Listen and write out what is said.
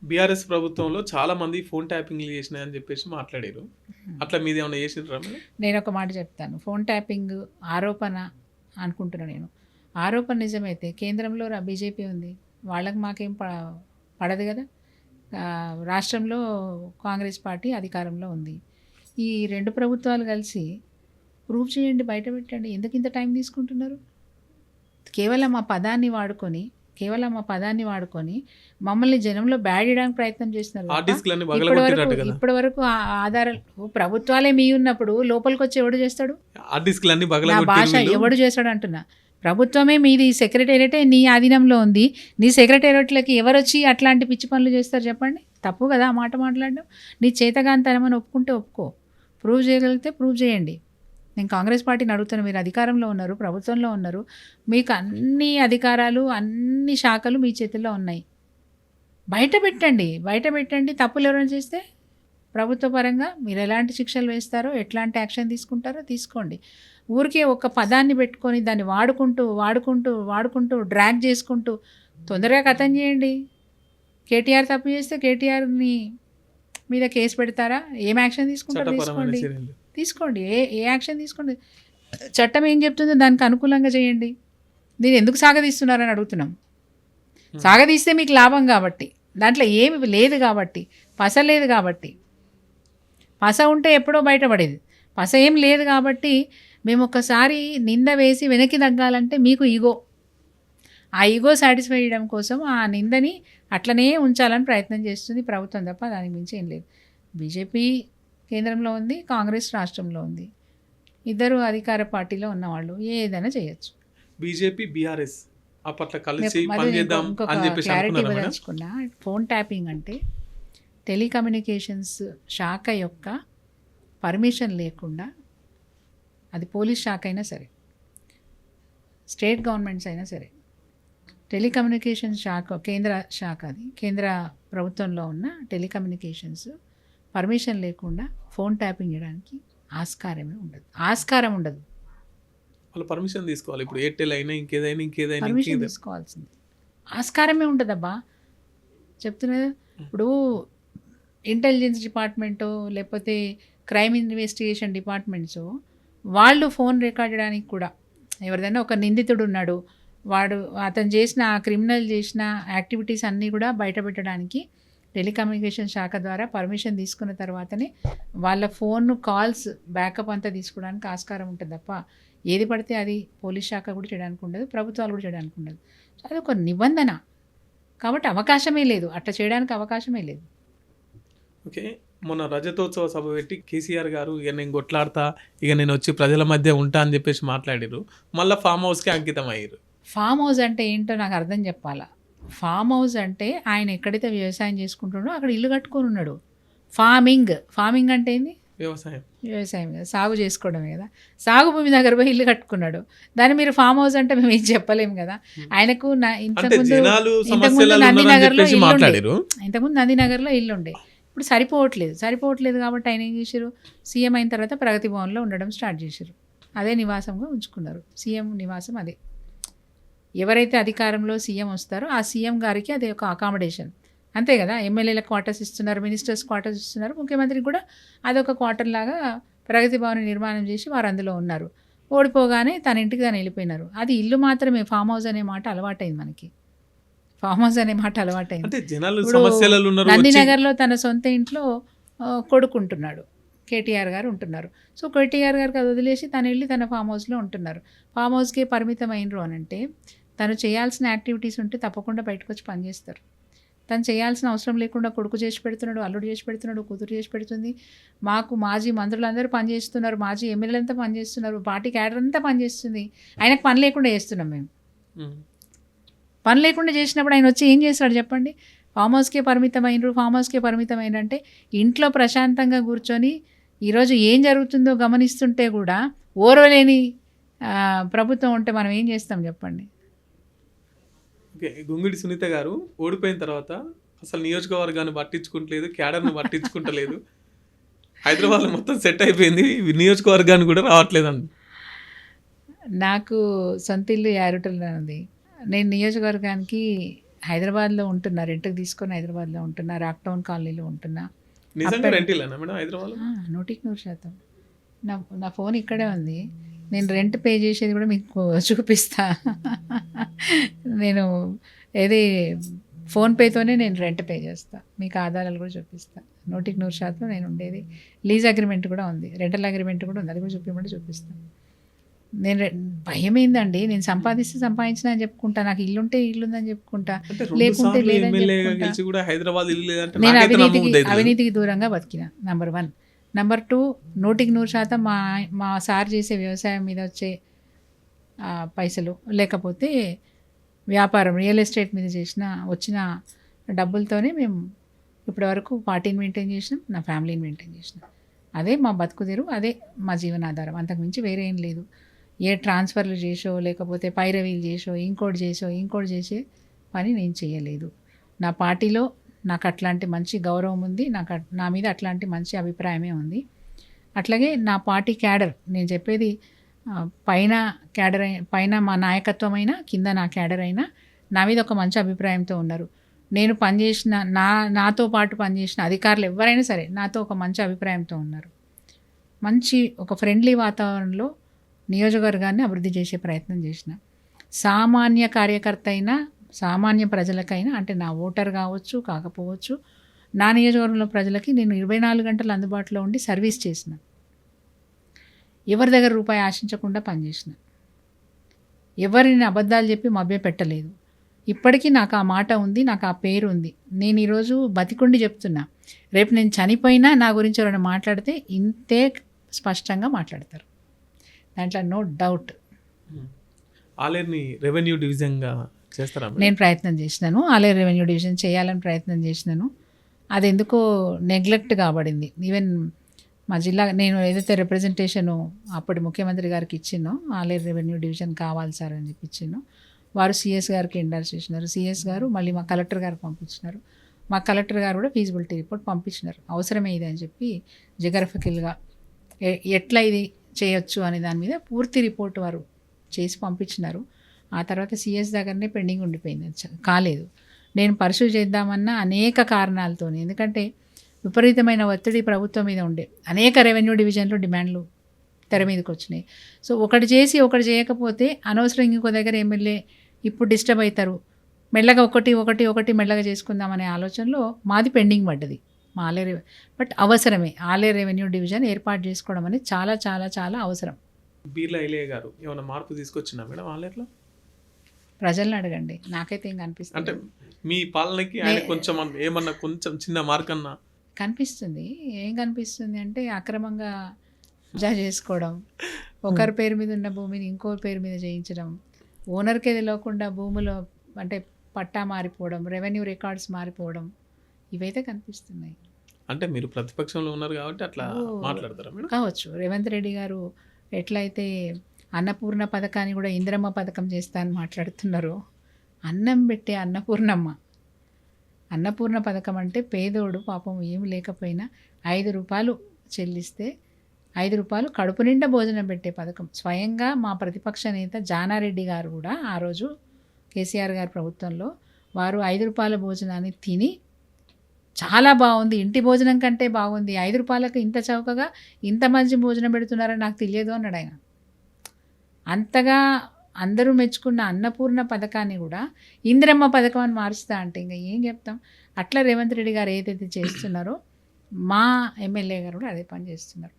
BRS ప్రభుత్వంలో చాలా మంది ఫోన్ ట్యాపింగ్లు చేసినాయని చెప్పేసి మాట్లాడారు. అట్లా మీది ఏమైనా చేసిండ్రా మరి? నేను ఒక మాట చెప్తాను. ఫోన్ ట్యాపింగ్ ఆరోపణ అనుకుంటున్నా నేను. ఆరోపణ నిజమైతే కేంద్రంలో బీజేపీ ఉంది, వాళ్ళకి మాకేం పడదు కదా. రాష్ట్రంలో కాంగ్రెస్ పార్టీ అధికారంలో ఉంది. ఈ రెండు ప్రభుత్వాలు కలిసి ప్రూవ్ చేయండి, బయట పెట్టండి. ఎందుకు ఇంత టైం తీసుకుంటున్నారు? కేవలం ఆ పదాన్ని వాడుకొని మమ్మల్ని జనంలో బ్యాడ్ చేయడానికి ప్రయత్నం చేస్తున్నారు. ఇప్పటి వరకు ఆధారాలు ప్రభుత్వాలే మీ ఉన్నప్పుడు లోపలికి వచ్చి ఎవడు చేస్తాడు? నా భాష ఎవడు చేస్తాడు అంటున్నా. ప్రభుత్వమే మీది, సెక్రటేరియటే నీ ఆధీనంలో ఉంది. నీ సెక్రటేరియట్లకి ఎవరు వచ్చి అట్లాంటి పిచ్చి పనులు చేస్తారు చెప్పండి? తప్పు కదా ఆ మాట మాట్లాడడం. నీ చేతగానితనమని ఒప్పుకుంటే ఒప్పుకో, ప్రూవ్ చేయగలిగితే ప్రూవ్ చేయండి. నేను కాంగ్రెస్ పార్టీని అడుగుతాను, మీరు అధికారంలో ఉన్నారు, ప్రభుత్వంలో ఉన్నారు, మీకు అన్ని అధికారాలు అన్ని శాఖలు మీ చేతుల్లో ఉన్నాయి. బయట పెట్టండి. తప్పులు ఎవరైనా చేస్తే ప్రభుత్వ పరంగా మీరు ఎలాంటి శిక్షలు వేస్తారో, ఎట్లాంటి యాక్షన్ తీసుకుంటారో తీసుకోండి. ఊరికే ఒక పదాన్ని పెట్టుకొని దాన్ని వాడుకుంటూ డ్రాగ్ చేసుకుంటూ తొందరగా కథం చేయండి. కేటీఆర్ తప్పు చేస్తే కేటీఆర్ని మీద కేసు పెడతారా? ఏం యాక్షన్ తీసుకుంటారో తీసుకోండి. ఏ యాక్షన్ తీసుకోండి. చట్టం ఏం చెప్తుందో దానికి అనుకూలంగా చేయండి. దీన్ని ఎందుకు సాగదీస్తున్నారని అడుగుతున్నాం. సాగదీస్తే మీకు లాభం కాబట్టి, దాంట్లో ఏమి లేదు కాబట్టి, పస లేదు కాబట్టి. పస ఉంటే ఎప్పుడో బయటపడేది. పస ఏం లేదు కాబట్టి మేము ఒక్కసారి నింద వేసి వెనక్కి తగ్గాలంటే మీకు ఈగో, ఆ ఈగో సాటిస్ఫై చేయడం కోసం ఆ నిందని అట్లనే ఉంచాలని ప్రయత్నం చేస్తుంది ప్రభుత్వం తప్ప దానికి మించి ఏం లేదు. బీజేపీ కేంద్రంలో ఉంది, కాంగ్రెస్ రాష్ట్రంలో ఉంది. ఇద్దరు అధికార పార్టీలో ఉన్నవాళ్ళు ఏదైనా చేయొచ్చు. బీజేపీ బీఆర్ఎస్ అప్పట్లో కలిసి పనిచేద్దాం అని చెప్పేసి క్లారిటీ ఇవ్వదలుచుకున్నా. ఫోన్ ట్యాపింగ్ అంటే టెలికమ్యూనికేషన్స్ శాఖ యొక్క పర్మిషన్ లేకుండా, అది పోలీస్ శాఖ అయినా సరే, స్టేట్ గవర్నమెంట్స్ అయినా సరే, టెలికమ్యూనికేషన్స్ శాఖ కేంద్ర శాఖ, అది కేంద్ర ప్రభుత్వంలో ఉన్న టెలికమ్యూనికేషన్స్ పర్మిషన్ లేకుండా ఫోన్ ట్యాపింగ్ చేయడానికి ఆస్కారం ఉండదు. వాళ్ళు పర్మిషన్ తీసుకోవాలి. ఇప్పుడు ఎయిర్టెల్ అయినా ఇంకేదైనా పర్మిషన్ తీసుకోవాల్సింది. ఆస్కారమే ఉండదబ్బా, చెప్తున్నది. ఇప్పుడు ఇంటెలిజెన్స్ డిపార్ట్మెంటో లేకపోతే క్రైమ్ ఇన్వెస్టిగేషన్ డిపార్ట్మెంట్స్ వాళ్ళు ఫోన్ రికార్డ్ చేయడానికి కూడా, ఎవరిదైనా ఒక నిందితుడు ఉన్నాడు, అతను చేసిన క్రిమినల్ చేసిన యాక్టివిటీస్ అన్నీ కూడా బయట పెట్టడానికి టెలికమ్యూనికేషన్ శాఖ ద్వారా పర్మిషన్ తీసుకున్న తర్వాతనే వాళ్ళ ఫోన్ కాల్స్ బ్యాకప్ అంతా తీసుకోవడానికి ఆస్కారం ఉంటుంది తప్ప ఏది పడితే అది పోలీస్ శాఖ కూడా చేయడానికి ఉండదు, ప్రభుత్వాలు కూడా చేయడానికి ఉండదు. అది ఒక నిబంధన కాబట్టి అవకాశమే లేదు, అట్లా చేయడానికి అవకాశమే లేదు. ఓకే, మొన్న రజతోత్సవ సభ పెట్టి కేసీఆర్ గారు ఇక నేను కొట్లాడతా, ఇక నేను వచ్చి ప్రజల మధ్య ఉంటా అని చెప్పేసి మాట్లాడారు. మళ్ళీ ఫామ్ హౌస్కి అంకితం అయ్యారు. ఫామ్ హౌస్ అంటే ఏంటో నాకు అర్థం చెప్పాలా. ఫామ్ హౌస్ అంటే ఆయన ఎక్కడైతే వ్యవసాయం చేసుకుంటున్నాడో అక్కడ ఇల్లు కట్టుకొని ఉన్నాడు. ఫార్మింగ్ అంటే ఏంది? వ్యవసాయం కదా, సాగు చేసుకోవడమే కదా. సాగు భూమి దగ్గర పోయి ఇల్లు కట్టుకున్నాడు. దాన్ని మీరు ఫామ్ హౌస్ అంటే మేము ఏం చెప్పలేము కదా. ఆయనకు ఇంతకుముందు నందినగర్లో ఇల్లు ఉండే, ఇప్పుడు సరిపోవట్లేదు కాబట్టి ఆయన ఏం చేశారు, సీఎం అయిన తర్వాత ప్రగతి భవన్లో ఉండడం స్టార్ట్ చేశారు. అదే నివాసంగా ఉంచుకున్నారు. సీఎం నివాసం అదే. ఎవరైతే అధికారంలో సీఎం వస్తారో ఆ సీఎం గారికి అది ఒక అకామిడేషన్, అంతే కదా. ఎమ్మెల్యేలకు క్వార్టర్స్ ఇస్తున్నారు, మినిస్టర్స్ క్వార్టర్స్ ఇస్తున్నారు, ముఖ్యమంత్రికి కూడా అదొక క్వార్టర్ లాగా ప్రగతి భవన్ నిర్మాణం చేసి వారు అందులో ఉన్నారు. ఓడిపోగానే తన ఇంటికి తను వెళ్ళిపోయినారు. అది ఇల్లు మాత్రమే. ఫామ్ హౌస్ అనే మాట అలవాటైంది మనకి. నందినగర్లో తన సొంత ఇంట్లో కొడుకుంటున్నాడు, కేటీఆర్ గారు ఉంటున్నారు. సో కేటీఆర్ గారికి అది వదిలేసి తను వెళ్ళి తన ఫామ్ హౌస్లో ఉంటున్నారు. ఫామ్ హౌస్కే పరిమితం అయినరు అని అంటే తను చేయాల్సిన యాక్టివిటీస్ ఉంటే తప్పకుండా బయటకు వచ్చి పనిచేస్తారు. తను చేయాల్సిన అవసరం లేకుండా కొడుకు చేసి పెడుతున్నాడు, అల్లుడు చేసి పెడుతున్నాడు, కూతురు చేసి పెడుతుంది. మాకు మాజీ మంత్రులందరూ పనిచేస్తున్నారు, మాజీ ఎమ్మెల్యేలంతా పనిచేస్తున్నారు, పార్టీ క్యాడర్ అంతా పనిచేస్తుంది. ఆయనకు పని లేకుండా చేస్తున్నాం మేము. పని లేకుండా చేసినప్పుడు ఆయన వచ్చి ఏం చేస్తాడు చెప్పండి? ఫామ్ హౌస్కే పరిమితమైనరంటే ఇంట్లో ప్రశాంతంగా కూర్చొని ఈరోజు ఏం జరుగుతుందో గమనిస్తుంటే కూడా ఓర్వలేని ప్రభుత్వం ఉంటే మనం ఏం చేస్తాం చెప్పండి? గుంగిడి సునీత గారు ఓడిపోయిన తర్వాత అసలు నియోజకవర్గాన్ని పట్టించుకుంటలేదు, క్యాడర్ను పట్టించుకుంటలేదు. హైదరాబాద్లో మొత్తం సెట్ అయిపోయింది, నియోజకవర్గాన్ని కూడా రావట్లేదండి. నాకు సొంత ఇల్లు యారుటల్లో ఉంది. నేను నియోజకవర్గానికి హైదరాబాద్లో ఉంటున్నా, రెంట్కి తీసుకొని హైదరాబాద్లో ఉంటున్నా, రాక్ టౌన్ కాలనీలో ఉంటున్నా. నిజంగా రెంట్ ఇల్లేనా మేడం హైదరాబాద్? 100% నా ఫోన్ ఇక్కడే ఉంది. నేను రెంట్ పే చేసేది కూడా మీకు చూపిస్తా. నేను ఏది ఫోన్పేతోనే నేను రెంట్ పే చేస్తా, మీకు ఆధారాలు కూడా చూపిస్తా. 100% నేను ఉండేది. లీజ్ అగ్రిమెంట్ కూడా ఉంది, రెంటల్ అగ్రిమెంట్ కూడా ఉంది, అది కూడా చూపించమంటే చూపిస్తాను. నేను భయం ఏందండి, నేను సంపాదించిన అని చెప్పుకుంటా, నాకు ఇల్లుంటే ఇల్లుందని చెప్పుకుంటా, లేకుంటే లేదని చెప్పుకుంటా. నేను అవినీతికి దూరంగా బతికిన. నెంబర్ 1. నెంబర్ 2, 100% మా సార్ చేసే వ్యవసాయం మీద వచ్చే పైసలు, లేకపోతే వ్యాపారం రియల్ ఎస్టేట్ మీద వచ్చిన డబ్బులతోనే మేము ఇప్పటివరకు పార్టీని మెయింటైన్ చేసినాం, నా ఫ్యామిలీని మెయింటైన్ చేసినాం. అదే మా బతుకుదెరు, అదే మా జీవనాధారం, అంతకుమించి వేరే ఏం లేదు. ఏ ట్రాన్స్ఫర్లు చేసో, లేకపోతే పైరవీలు చేసో, ఇంకోటి చేసే పని నేను చేయలేదు. నా పార్టీలో నాకు అట్లాంటి మంచి గౌరవం ఉంది, నా మీద అట్లాంటి మంచి అభిప్రాయమే ఉంది. అట్లాగే నా పార్టీ క్యాడర్, నేను చెప్పేది పైన క్యాడర్, పైన మా నాయకత్వం అయినా, కింద నా క్యాడర్ అయినా నా మీద ఒక మంచి అభిప్రాయంతో ఉన్నారు. నేను పనిచేసిన నాతో పాటు పనిచేసిన అధికారులు ఎవరైనా సరే నాతో ఒక మంచి అభిప్రాయంతో ఉన్నారు. మంచి ఒక ఫ్రెండ్లీ వాతావరణంలో నియోజకవర్గాన్ని అభివృద్ధి చేసే ప్రయత్నం చేసిన. సామాన్య కార్యకర్త అయినా, సామాన్య ప్రజలకైనా, అంటే నా ఓటర్ కావచ్చు కాకపోవచ్చు, నా నియోజకవర్గంలో ప్రజలకి నేను 24 గంటలు అందుబాటులో ఉండి సర్వీస్ చేసిన. ఎవరి దగ్గర రూపాయి ఆశించకుండా పనిచేసిన. ఎవరిని అబద్ధాలు చెప్పి మభ్యపెట్టలేదు. ఇప్పటికీ నాకు ఆ మాట ఉంది, నాకు ఆ పేరు ఉంది. నేను ఈరోజు బతికుండి చెప్తున్నా, రేపు నేను చనిపోయినా నా గురించి ఎవరైనా మాట్లాడితే ఇంతే స్పష్టంగా మాట్లాడతారు, దాంట్లో నో డౌట్. ఆలేరుని రెవెన్యూ డివిజన్గా చేస్తారా? నేను ప్రయత్నం చేసినాను, ఆలేరు రెవెన్యూ డివిజన్ చేయాలని ప్రయత్నం చేసినాను. అది ఎందుకో నెగ్లెక్ట్ కాబడింది. ఈవెన్ మా జిల్లా, నేను ఏదైతే రిప్రజెంటేషను అప్పటి ముఖ్యమంత్రి గారికి ఇచ్చినో, ఆలేరు రెవెన్యూ డివిజన్ కావాలి సార్ అని చెప్పి ఇచ్చినో, వారు సిఎస్ గారికి ఎండార్స్ చేసినారు. సిఎస్ గారు మళ్ళీ మా కలెక్టర్ గారికి పంపించినారు. మా కలెక్టర్ గారు కూడా ఫీజిబిలిటీ రిపోర్ట్ పంపించినారు, అవసరమే ఇది అని చెప్పి జియోగ్రఫికల్గా ఎట్లా ఇది చేయొచ్చు అనే దాని మీద పూర్తి రిపోర్ట్ వారు చేసి పంపించినారు. ఆ తర్వాత సిఎస్ దగ్గరనే పెండింగ్ ఉండిపోయింది, కాలేదు. నేను పర్సూ చేద్దామన్న అనేక కారణాలతో, ఎందుకంటే విపరీతమైన ఒత్తిడి ప్రభుత్వం మీద ఉండే, అనేక రెవెన్యూ డివిజన్లు డిమాండ్లు తెర మీదకి వచ్చినాయి. సో ఒకటి చేసి ఒకటి చేయకపోతే అనవసరం ఇంకో దగ్గర ఎమ్మెల్యే ఇప్పుడు డిస్టర్బ్ అవుతారు, మెల్లగా ఒకటి మెల్లగా చేసుకుందామనే ఆలోచనలో మాది పెండింగ్ పడ్డది మా ఆలేరు. బట్ అవసరమే, ఆలేరు రెవెన్యూ డివిజన్ ఏర్పాటు చేసుకోవడం అనేది చాలా చాలా చాలా అవసరం. బీర్లా ఐలయ్య గారు ఏమైనా మార్పు తీసుకొచ్చినా మేడం ఆలేరులో? ప్రజలను అడగండి, నాకైతే ఏం కనిపిస్తుంది అంటే మీ పాలనకి ఆయన కొంచెం ఏమన్నా కొంచెం చిన్న మార్క్ అన్నా కనిపిస్తుంది. ఏం కనిపిస్తుంది అంటే అక్రమంగా కబ్జా చేసుకోవడం, ఒకరి పేరు మీద ఉన్న భూమిని ఇంకోరి పేరు మీద చేయించడం, ఓనర్కే తెలియకుండా భూములో అంటే పట్టా మారిపోవడం, రెవెన్యూ రికార్డ్స్ మారిపోవడం, ఇవైతే కనిపిస్తున్నాయి. అంటే మీరు ప్రతిపక్షంలో ఉన్నారు కాబట్టి అట్లా మాట్లాడతారా మేడం? కావచ్చు. రేవంత్ రెడ్డి గారు ఎట్లయితే అన్నపూర్ణ పథకాన్ని కూడా ఇందిరమ్మ పథకం చేస్తా అని మాట్లాడుతున్నారో, అన్నం పెట్టే అన్నపూర్ణ పథకం అంటే పేదోడు పాపం ఏమి లేకపోయినా 5 రూపాయలు చెల్లిస్తే 5 రూపాయలు కడుపు నిండా భోజనం పెట్టే పథకం. స్వయంగా మా ప్రతిపక్ష నేత జానారెడ్డి గారు కూడా ఆ రోజు కేసీఆర్ గారి ప్రభుత్వంలో వారు 5 రూపాయల భోజనాన్ని తిని చాలా బాగుంది, ఇంటి భోజనం కంటే బాగుంది, 5 రూపాయలకు ఇంత చౌకగా ఇంత మంచి భోజనం పెడుతున్నారని నాకు తెలియదు అన్నాడు ఆయన. అంతగా అందరూ మెచ్చుకున్న అన్నపూర్ణ పథకాన్ని కూడా ఇందిరమ్మ పథకం అని మారుస్తా అంటే ఇంకా ఏం చెప్తాం. అట్లా రేవంత్ రెడ్డి గారు ఏదైతే చేస్తున్నారో మా ఎమ్మెల్యే గారు కూడా అదే పని చేస్తున్నారు.